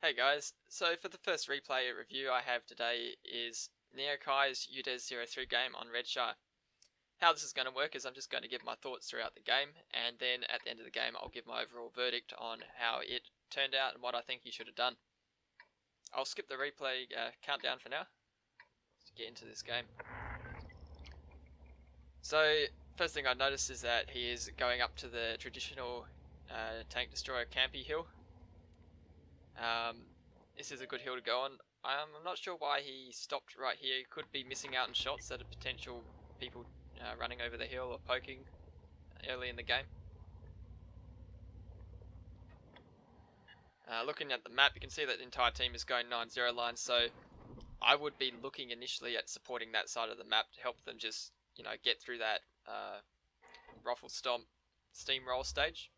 Hey guys, so for the first replay review I have today is Neokai's UDES-03 game on Redshire. How this is going to work is I'm just going to give my thoughts throughout the game, and then at the end of the game I'll give my overall verdict on how it turned out and what I think he should have done. I'll skip the replay countdown for now. Let's get into this game. So, first thing I noticed is that he is going up to the traditional tank destroyer campy hill. This is a good hill to go on. I'm not sure why he stopped right here. He could be missing out on shots that are potential people running over the hill or poking early in the game. Looking at the map, you can see that the entire team is going 9-0 line, so I would be looking initially at supporting that side of the map to help them just, get through that ruffle stomp steamroll stage.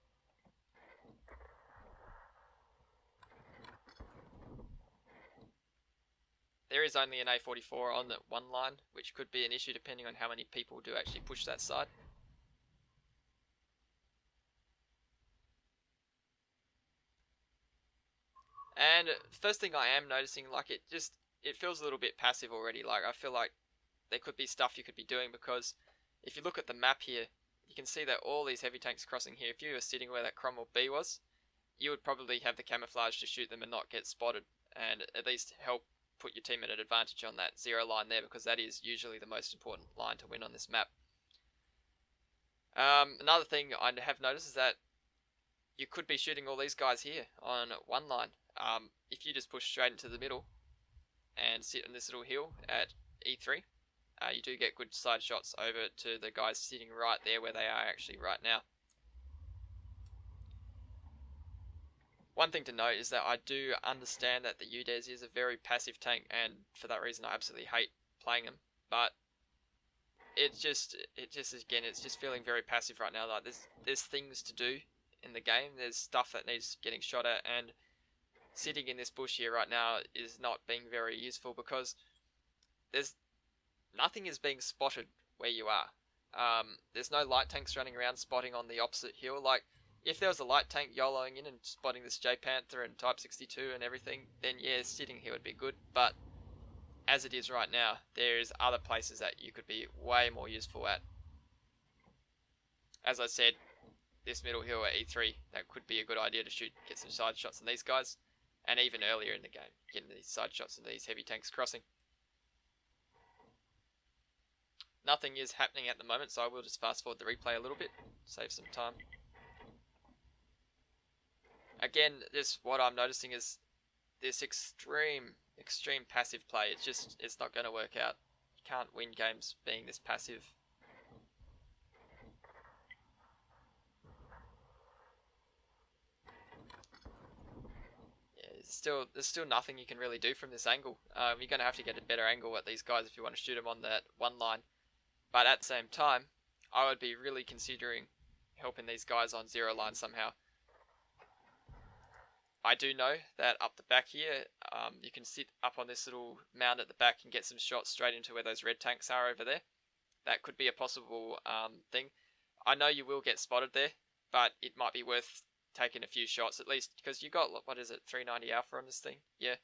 There is only an A44 on the one line, which could be an issue depending on how many people do actually push that side. And first thing I am noticing, it feels a little bit passive already. Like, I feel like there could be stuff you could be doing, because if you look at the map here, you can see that all these heavy tanks crossing here, if you were sitting where that Cromwell B was, you would probably have the camouflage to shoot them and not get spotted, and at least help put your team at an advantage on that 0 line there, because that is usually the most important line to win on this map. Another thing I have noticed is that you could be shooting all these guys here on one line. If you just push straight into the middle and sit on this little hill at E3, you do get good side shots over to the guys sitting right there where they are actually right now. One thing to note is that I do understand that the UDES is a very passive tank, and for that reason I absolutely hate playing him. But it's just feeling very passive right now. Like, there's things to do in the game. There's stuff that needs getting shot at, and sitting in this bush here right now is not being very useful, because nothing is being spotted where you are. There's no light tanks running around spotting on the opposite hill. Like, if there was a light tank YOLOing in and spotting this J Panther and Type 62 and everything, then yeah, sitting here would be good. But as it is right now, there's other places that you could be way more useful at. As I said, this middle hill at E3, that could be a good idea to get some side shots on these guys, and even earlier in the game, getting these side shots on these heavy tanks crossing. Nothing is happening at the moment, so I will just fast forward the replay a little bit, save some time. Again, what I'm noticing is this extreme passive play. It's not going to work out. You can't win games being this passive. Yeah, there's still nothing you can really do from this angle. You're going to have to get a better angle at these guys if you want to shoot them on that one line. But at the same time, I would be really considering helping these guys on 0 line somehow. I do know that up the back here, you can sit up on this little mound at the back and get some shots straight into where those red tanks are over there. That could be a possible thing. I know you will get spotted there, but it might be worth taking a few shots at least, because you got, what is it, 390 alpha on this thing? Yeah,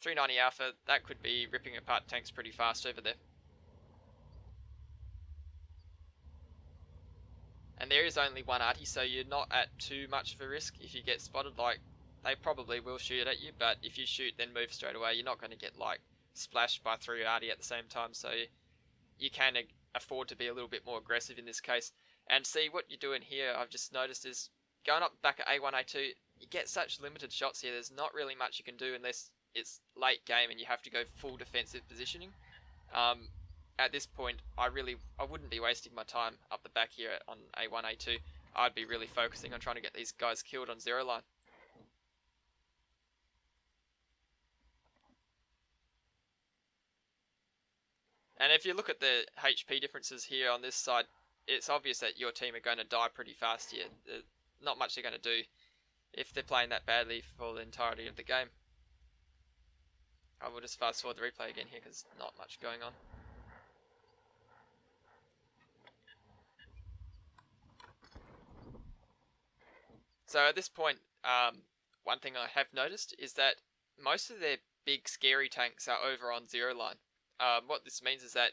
390 alpha, that could be ripping apart tanks pretty fast over there. And there is only one arty, so you're not at too much of a risk if you get spotted. Like, they probably will shoot at you, but if you shoot then move straight away, you're not going to get like splashed by 3 arty at the same time, so you can afford to be a little bit more aggressive in this case. And see, what you're doing here, I've just noticed, is going up back at A1, A2, you get such limited shots here. There's not really much you can do unless it's late game and you have to go full defensive positioning. At this point, I wouldn't be wasting my time up the back here on A1, A2. I'd be really focusing on trying to get these guys killed on 0 line. And if you look at the HP differences here on this side, it's obvious that your team are going to die pretty fast here. There's not much they're going to do if they're playing that badly for the entirety of the game. I will just fast forward the replay again here because not much going on. So at this point, one thing I have noticed is that most of their big scary tanks are over on zero line. What this means is that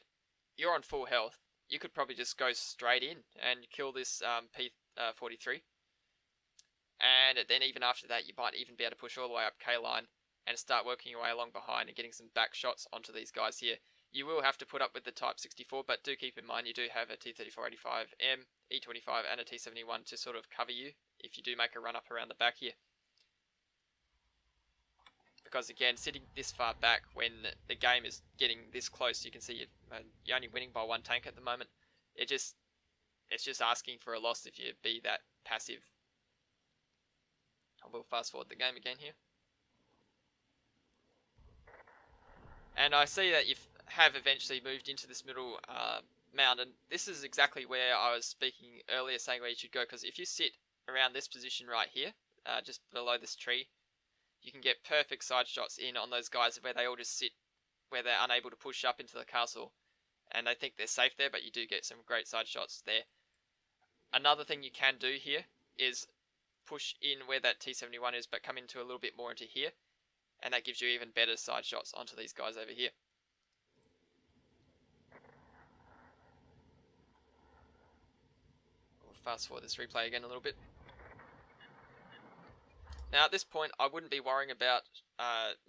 you're on full health. You could probably just go straight in and kill this P43. And then even after that, you might even be able to push all the way up K-line and start working your way along behind and getting some back shots onto these guys here. You will have to put up with the Type 64, but do keep in mind you do have a T-3485M, E-25 and a T-71 to sort of cover you if you do make a run up around the back here. Because again, sitting this far back when the game is getting this close, you can see you're only winning by one tank at the moment. It's just asking for a loss if you be that passive. I will fast forward the game again here. And I see that you have eventually moved into this middle mountain. This is exactly where I was speaking earlier, saying where you should go, because if you sit around this position right here, just below this tree, you can get perfect side shots in on those guys where they all just sit, where they're unable to push up into the castle, and they think they're safe there, but you do get some great side shots there. Another thing you can do here is push in where that T-71 is, but come into a little bit more into here, and that gives you even better side shots onto these guys over here. We'll fast forward this replay again a little bit. Now at this point I wouldn't be worrying about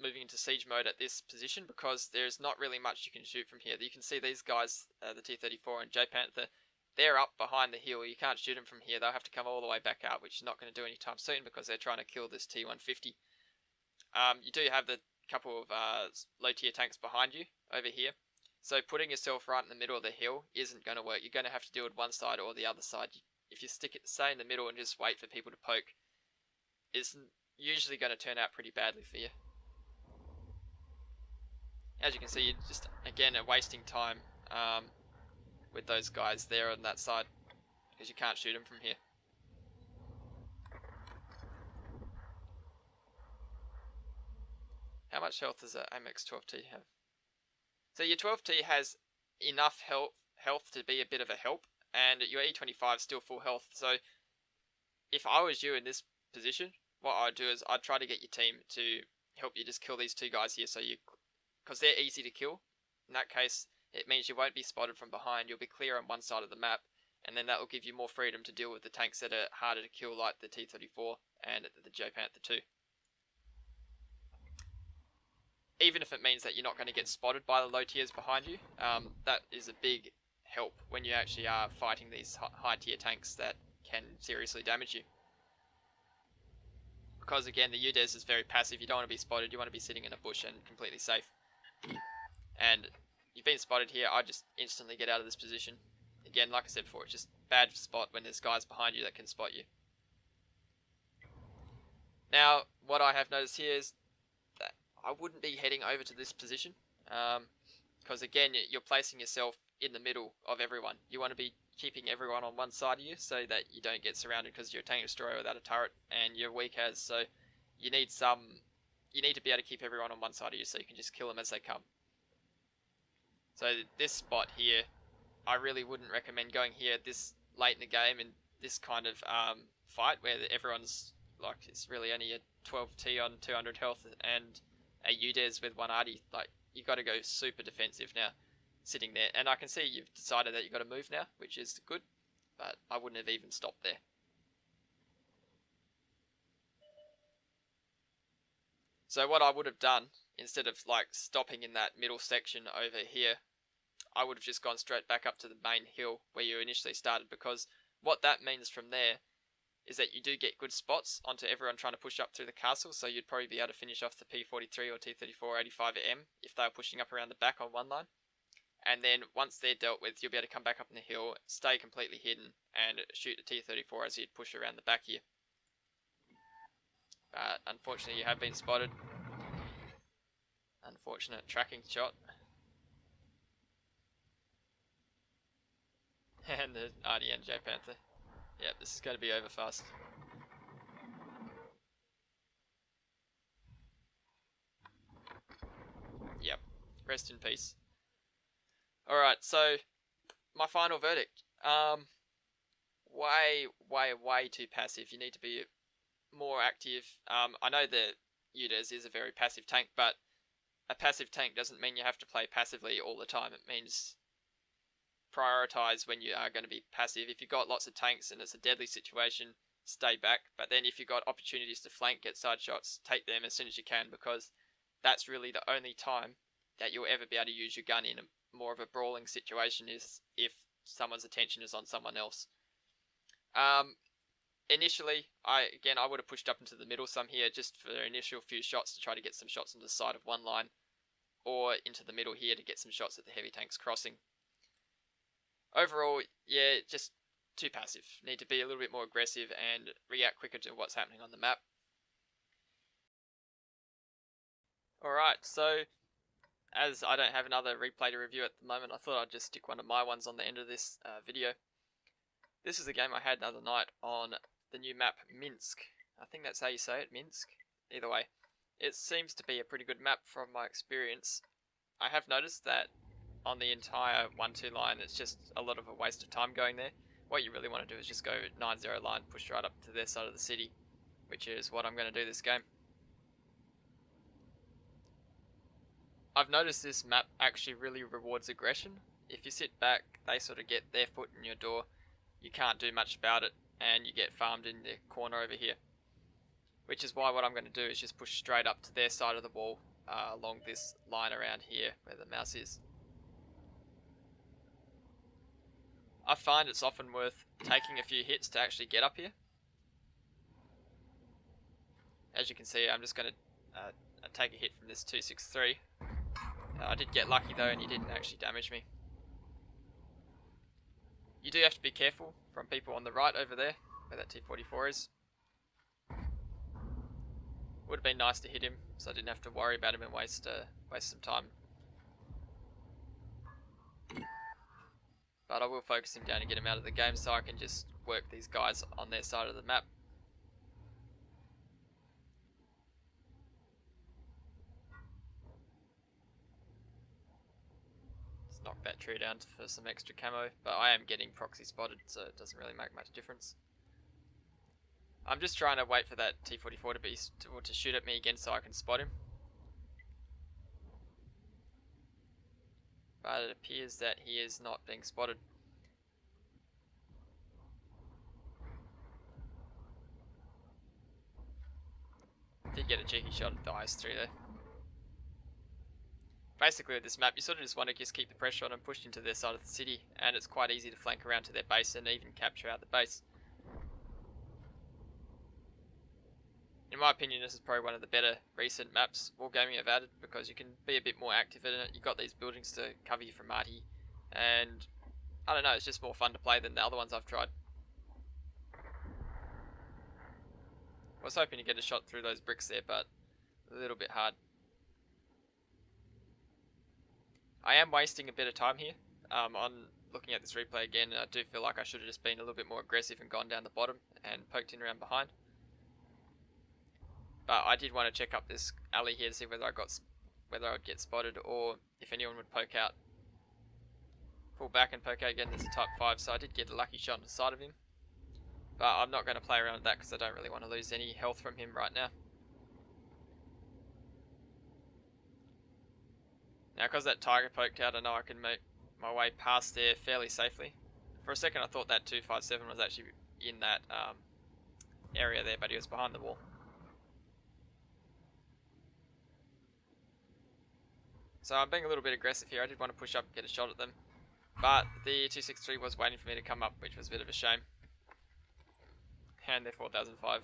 moving into siege mode at this position, because there's not really much you can shoot from here. You can see these guys, the T-34 and J-Panther, they're up behind the hill. You can't shoot them from here. They'll have to come all the way back out, which is not going to do anytime soon because they're trying to kill this T-150. You do have the couple of low tier tanks behind you over here, so putting yourself right in the middle of the hill isn't going to work. You're going to have to deal with one side or the other side. If you stay in the middle and just wait for people to poke, it's usually going to turn out pretty badly for you. As you can see, you're just again wasting time with those guys there on that side, because you can't shoot them from here. How much health does that AMX 12T have? So your 12T has enough health to be a bit of a help, and your E25 is still full health. So if I was you in this position, what I'd do is I'd try to get your team to help you just kill these two guys here, so because they're easy to kill. In that case, it means you won't be spotted from behind. You'll be clear on one side of the map, and then that will give you more freedom to deal with the tanks that are harder to kill, like the T-34 and the J-Panther 2. Even if it means that you're not going to get spotted by the low tiers behind you, that is a big help when you actually are fighting these high tier tanks that can seriously damage you. Because again, the UDES is very passive. You don't want to be spotted. You want to be sitting in a bush and completely safe. And you've been spotted here. I just instantly get out of this position. Again, like I said before, it's just bad spot when there's guys behind you that can spot you. Now, what I have noticed here is that I wouldn't be heading over to this position, because again, you're placing yourself in the middle of everyone. You want to be keeping everyone on one side of you so that you don't get surrounded, because you're a tank destroyer without a turret and you're weak as, so you need to be able to keep everyone on one side of you so you can just kill them as they come. So this spot here, I really wouldn't recommend going here this late in the game in this kind of fight where everyone's like, it's really only a 12T on 200 health and a UDES with 1 arty. Like, you got to go super defensive now, sitting there. And I can see you've decided that you've got to move now, which is good, but I wouldn't have even stopped there. So what I would have done, instead of like stopping in that middle section over here, I would have just gone straight back up to the main hill where you initially started, because what that means from there is that you do get good spots onto everyone trying to push up through the castle, so you'd probably be able to finish off the P43 or T-3485M if they were pushing up around the back on one line. And then once they're dealt with, you'll be able to come back up on the hill, stay completely hidden, and shoot the T-34 as you'd push around the back here. Unfortunately, you have been spotted. Unfortunate tracking shot. And the RDN J-Panther. Yep, this is going to be over fast. Yep, rest in peace. Alright, so my final verdict. Way too passive. You need to be more active. I know that UDES is a very passive tank, but a passive tank doesn't mean you have to play passively all the time. It means prioritize when you are going to be passive. If you've got lots of tanks and it's a deadly situation, stay back. But then if you've got opportunities to flank, get side shots, take them as soon as you can, because that's really the only time that you'll ever be able to use your gun in more of a brawling situation, is if someone's attention is on someone else. Initially, I would have pushed up into the middle some here, just for the initial few shots to try to get some shots on the side of one line, or into the middle here to get some shots at the heavy tanks crossing. Overall, yeah, just too passive. Need to be a little bit more aggressive and react quicker to what's happening on the map. Alright, so as I don't have another replay to review at the moment, I thought I'd just stick one of my ones on the end of this video. This is a game I had the other night on the new map Minsk. I think that's how you say it, Minsk. Either way, it seems to be a pretty good map from my experience. I have noticed that on the entire 1-2 line, it's just a lot of a waste of time going there. What you really want to do is just go 9-0 line, push right up to their side of the city, which is what I'm going to do this game. I've noticed this map actually really rewards aggression. If you sit back, they sort of get their foot in your door. You can't do much about it, and you get farmed in the corner over here. Which is why what I'm going to do is just push straight up to their side of the wall, along this line around here where the mouse is. I find it's often worth taking a few hits to actually get up here. As you can see, I'm just going to take a hit from this 263. I did get lucky though, and he didn't actually damage me. You do have to be careful from people on the right over there, where that T-44 is. Would have been nice to hit him, so I didn't have to worry about him and waste some time. But I will focus him down and get him out of the game, so I can just work these guys on their side of the map. Let's knock that tree down for some extra camo, but I am getting proxy spotted, so it doesn't really make much difference. I'm just trying to wait for that T-44 to shoot at me again so I can spot him. But it appears that he is not being spotted. Did get a cheeky shot at the IS-3 there. Basically with this map, you sort of just want to keep the pressure on and push into their side of the city, and it's quite easy to flank around to their base and even capture out the base. In my opinion, this is probably one of the better recent maps Wargaming have added, because you can be a bit more active in it. You've got these buildings to cover you from arty, and I don't know, it's just more fun to play than the other ones I've tried. I was hoping to get a shot through those bricks there, but a little bit hard. I am wasting a bit of time here on looking at this replay again. I do feel like I should have just been a little bit more aggressive and gone down the bottom and poked in around behind. But I did want to check up this alley here to see whether I'd get spotted, or if anyone would poke out. Pull back and poke out again. There's a Type 5, so I did get a lucky shot on the side of him. But I'm not going to play around with that because I don't really want to lose any health from him right now. Now, because that Tiger poked out, I know I can make my way past there fairly safely. For a second I thought that 257 was actually in that area there, but he was behind the wall. So I'm being a little bit aggressive here. I did want to push up and get a shot at them, but the 263 was waiting for me to come up, which was a bit of a shame. And their 4005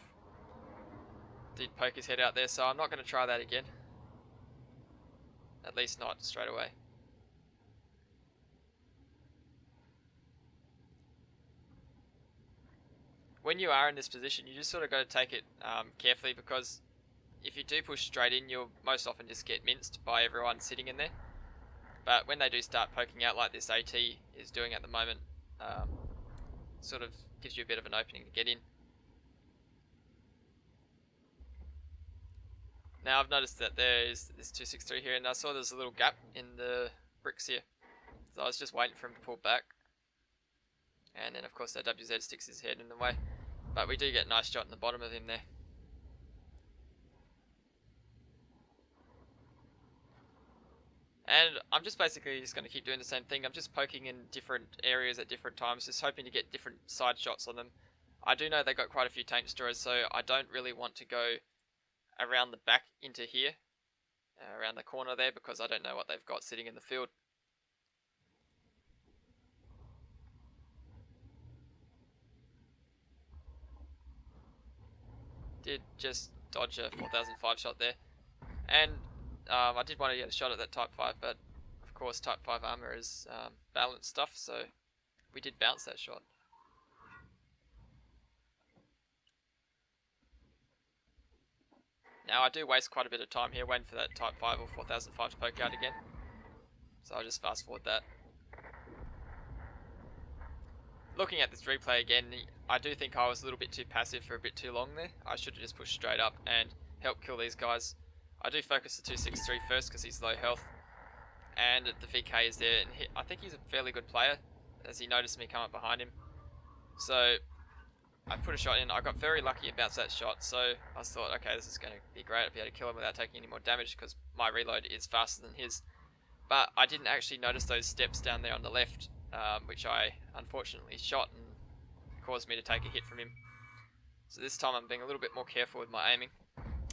did poke his head out there, so I'm not going to try that again. At least not straight away. When you are in this position, you just sort of got to take it carefully, because if you do push straight in, you'll most often just get minced by everyone sitting in there. But when they do start poking out like this AT is doing at the moment, sort of gives you a bit of an opening to get in. Now I've noticed that there is this 263 here, and I saw there's a little gap in the bricks here. So I was just waiting for him to pull back. And then of course that WZ sticks his head in the way. But we do get a nice shot in the bottom of him there. And I'm just basically just going to keep doing the same thing. I'm just poking in different areas at different times, just hoping to get different side shots on them. I do know they got quite a few tank destroyers, so I don't really want to go around the back into here, around the corner there, because I don't know what they've got sitting in the field. Did just dodge a 4005 shot there. And I did want to get a shot at that Type 5, but of course Type 5 armor is balanced stuff, so we did bounce that shot. Now I do waste quite a bit of time here waiting for that Type 5 or 4005 to poke out again, so I'll just fast forward that. Looking at this replay again, I do think I was a little bit too passive for a bit too long there. I should have just pushed straight up and helped kill these guys. I do focus the 263 first because he's low health, and the VK is there, and I think he's a fairly good player as he noticed me come up behind him. So I put a shot in. I got very lucky and bounced that shot, so I thought, okay, this is going to be great. I'll be able to kill him without taking any more damage because my reload is faster than his. But I didn't actually notice those steps down there on the left, which I unfortunately shot and caused me to take a hit from him. So this time I'm being a little bit more careful with my aiming,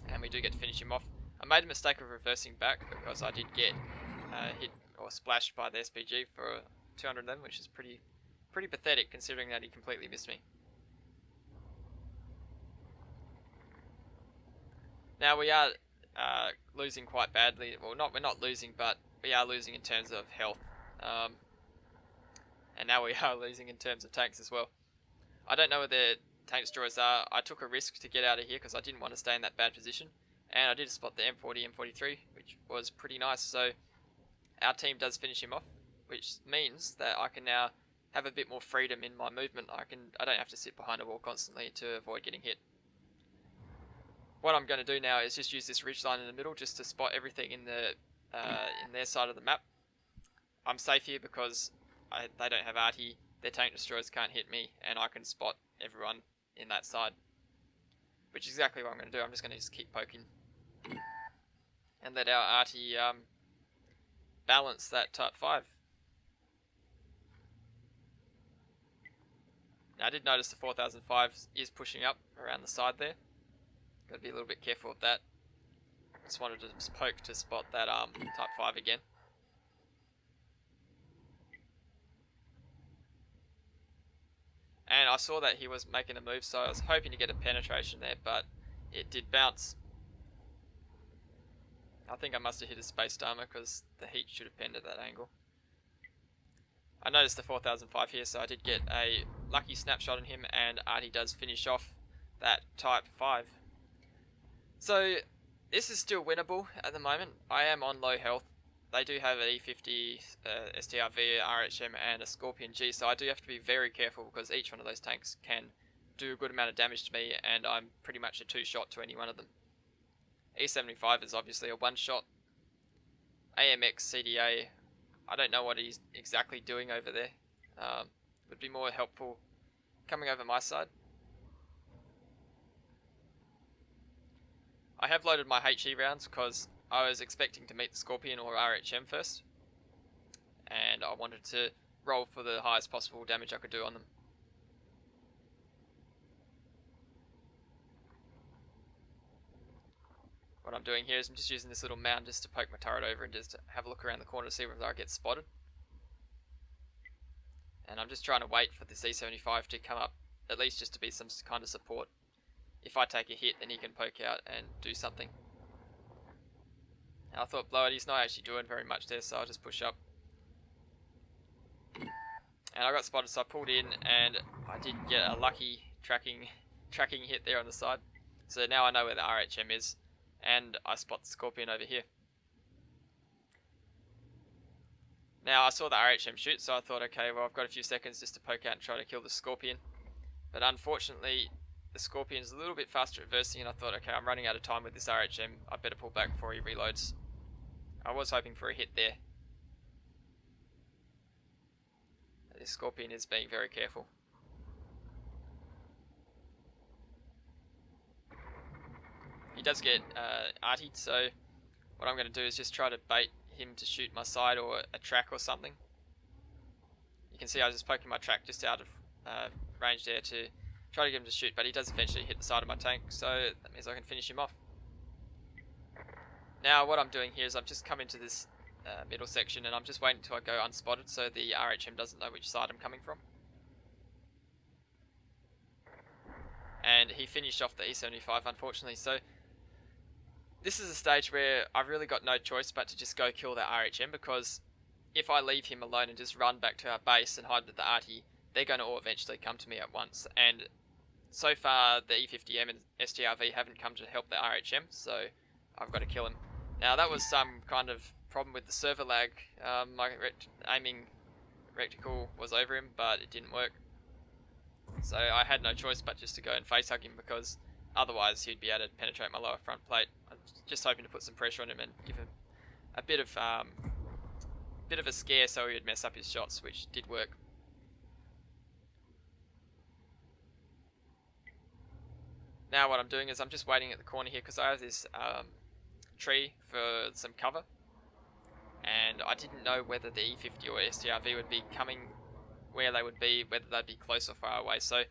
and we do get to finish him off. I made a mistake of reversing back because I did get hit or splashed by the SPG for 211, which is pretty pathetic considering that he completely missed me. Now we are losing quite badly. Well, we're not losing, but we are losing in terms of health. And now we are losing in terms of tanks as well. I don't know where the tank destroyers are. I took a risk to get out of here because I didn't want to stay in that bad position. And I did spot the M40, M43, which was pretty nice. So our team does finish him off, which means that I can now have a bit more freedom in my movement. I don't have to sit behind a wall constantly to avoid getting hit. What I'm going to do now is just use this ridge line in the middle just to spot everything in their side of the map. I'm safe here because they don't have arty, their tank destroyers can't hit me, and I can spot everyone in that side. Which is exactly what I'm going to do. I'm just going to keep poking and let our arty balance that Type 5. Now I did notice the 4005 is pushing up around the side there. Got to be a little bit careful of that. Just wanted to poke to spot that Type 5 again. And I saw that he was making a move, so I was hoping to get a penetration there, but it did bounce. I think I must have hit his space armor because the heat should have penned at that angle. I noticed the 4005 here, so I did get a lucky snapshot on him, and Artie does finish off that Type 5. So this is still winnable at the moment. I am on low health. They do have an E50, STRV, RHM, and a Scorpion G, so I do have to be very careful because each one of those tanks can do a good amount of damage to me, and I'm pretty much a two-shot to any one of them. E75 is obviously a one-shot. AMX CDA, I don't know what he's exactly doing over there. Would be more helpful coming over my side. I have loaded my HE rounds because I was expecting to meet the Scorpion or RHM first, and I wanted to roll for the highest possible damage I could do on them. What I'm doing here is I'm just using this little mound just to poke my turret over and just to have a look around the corner to see whether I get spotted. And I'm just trying to wait for the C75 to come up, at least just to be some kind of support. If I take a hit, then he can poke out and do something. And I thought, blow it, he's not actually doing very much there, so I'll just push up. And I got spotted, so I pulled in, and I did get a lucky tracking hit there on the side. So now I know where the RHM is, and I spot the Scorpion over here. Now I saw the RHM shoot, so I thought, okay, well I've got a few seconds just to poke out and try to kill the Scorpion. But unfortunately, the Scorpion's a little bit faster at versing, and I thought, okay, I'm running out of time with this RHM. I better pull back before he reloads. I was hoping for a hit there. This Scorpion is being very careful. He does get artied, so what I'm going to do is just try to bait him to shoot my side or a track or something. You can see I was just poking my track just out of range there to try to get him to shoot, but he does eventually hit the side of my tank, so that means I can finish him off. Now what I'm doing here is I've just come into this middle section and I'm just waiting until I go unspotted so the RHM doesn't know which side I'm coming from. And he finished off the E75 unfortunately, so this is a stage where I've really got no choice but to just go kill that RHM, because if I leave him alone and just run back to our base and hide with the arty, they're going to all eventually come to me at once, and so far the E50M and STRV haven't come to help the RHM, so I've got to kill him. Now that was some kind of problem with the server lag. My aiming reticle was over him, but it didn't work. So I had no choice but just to go and face hug him, because otherwise he'd be able to penetrate my lower front plate. I'm just hoping to put some pressure on him and give him a bit of a scare so he would mess up his shots, which did work. Now what I'm doing is I'm just waiting at the corner here because I have this tree for some cover, and I didn't know whether the E50 or STRV would be coming where they would be, whether they'd be close or far away, so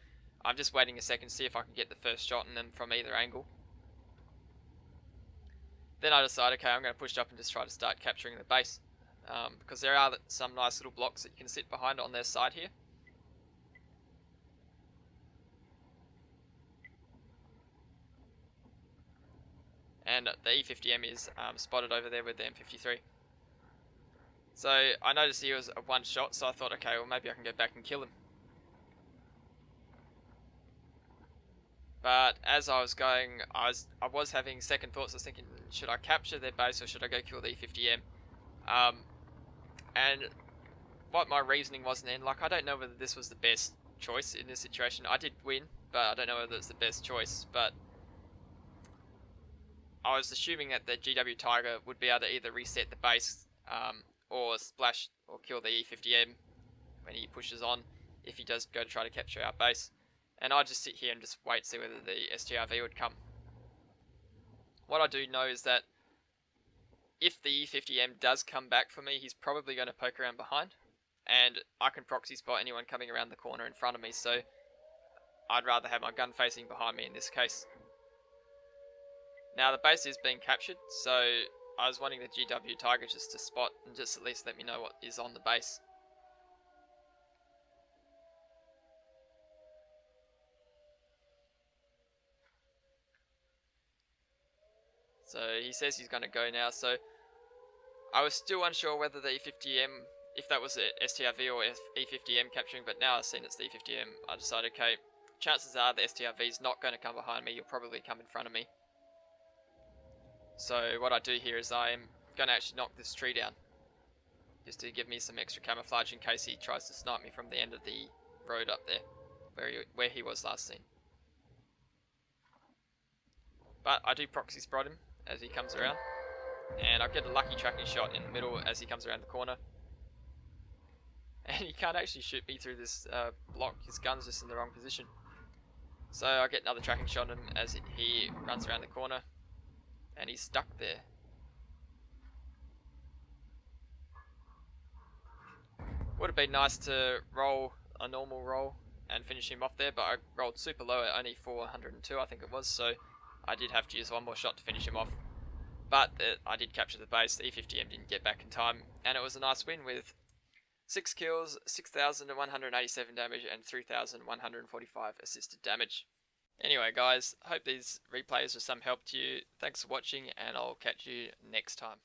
I'm just waiting a second to see if I can get the first shot and then from either angle. Then I decide, okay, I'm going to push up and just try to start capturing the base, because there are some nice little blocks that you can sit behind on their side here. And the E50M is spotted over there with the M53. So I noticed he was a one shot, so I thought, okay, well maybe I can go back and kill him. But as I was going, I was having second thoughts. I was thinking, should I capture their base or should I go kill the E50M? And what my reasoning was then, like, I don't know whether this was the best choice in this situation. I did win, but I don't know whether it's the best choice. But I was assuming that the GW Tiger would be able to either reset the base or splash or kill the E50M when he pushes on, if he does go to try to capture our base. And I just sit here and just wait to see whether the STRV would come. What I do know is that if the E50M does come back for me, he's probably going to poke around behind, and I can proxy spot anyone coming around the corner in front of me, so I'd rather have my gun facing behind me in this case. Now the base is being captured, so I was wanting the GW Tiger just to spot and just at least let me know what is on the base. So he says he's going to go now, so I was still unsure whether the E50M, if that was a STRV or E50M capturing, but now I've seen it's the E50M, I decided, okay, chances are the STRV is not going to come behind me, you'll probably come in front of me. So what I do here is I am going to actually knock this tree down, just to give me some extra camouflage in case he tries to snipe me from the end of the road up there, where he was last seen. But I do proxy spot him as he comes around, and I get a lucky tracking shot in the middle as he comes around the corner. And he can't actually shoot me through this block, his gun's just in the wrong position. So I get another tracking shot on him as he runs around the corner, and he's stuck there. Would have been nice to roll a normal roll and finish him off there, but I rolled super low at only 402 I think it was, so I did have to use one more shot to finish him off. But I did capture the base, the E50M didn't get back in time, and it was a nice win with 6 kills, 6,187 damage and 3,145 assisted damage. Anyway guys, hope these replays are some help to you. Thanks for watching, and I'll catch you next time.